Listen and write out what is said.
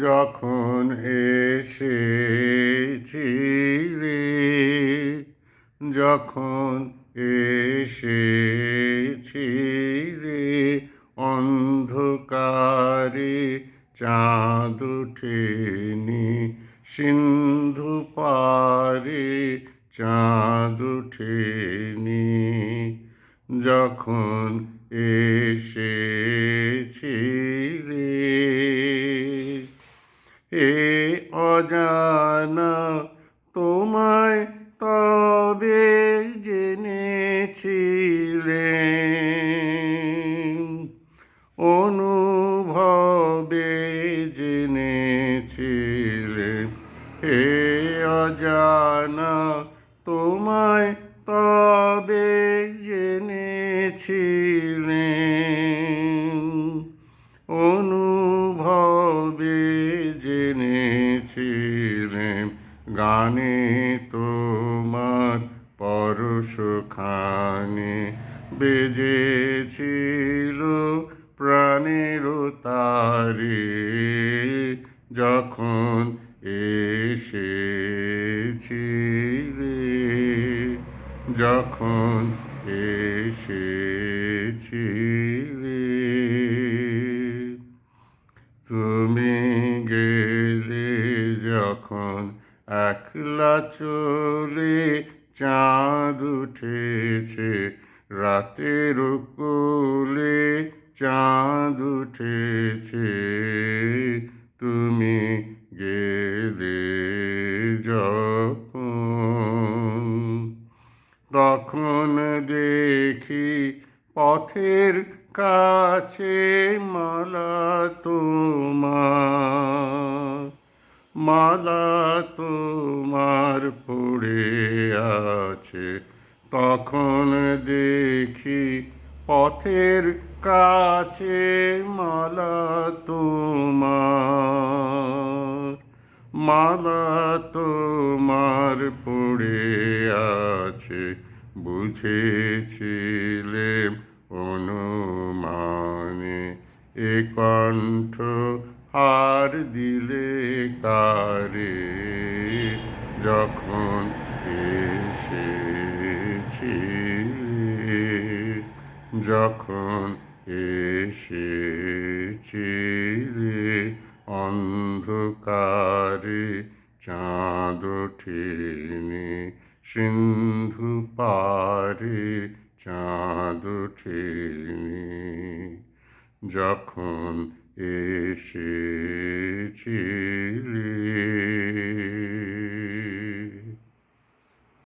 যখন এসেছিলে, যখন এসেছিলে, অন্ধকারে চাঁদ ওঠেনি, সিন্ধু পারে চাঁদ ওঠেনি। যখন এসেছিলে, এ অজানা তোমায় তবে জেনেছিলে, অনুভবে জেনেছিলে। হে অজানা তোমায় তবে জেনেছিলে, অনুভবে জেনেছিলে। গানে তোমার পরশখানি বেজেছিল প্রাণের তারে, যখন এসেছিলে, যখন এসেছিলে। তুমি গেলে যখন একলা চলে, চাঁদ উঠেছে রাতের কোলে, চাঁদ উঠেছে। তুমি গেলে যখন, তখন দেখি পথের কাছে মালা তোমার, মালা তোমার পড়ে আছে। তখন দেখি পথের কাছে মালা তোমার, মালা তোমার পড়ে আছে। বুঝেছিলে অনুমানে এ কণ্ঠ হার দিলে কারে, যখন এসেছিলে, যখন এসেছিলে। অন্ধকারে চাঁদ ওঠেনি, সিন্ধু পারে চাঁদ ওঠেনি। যখন এসেছিলে।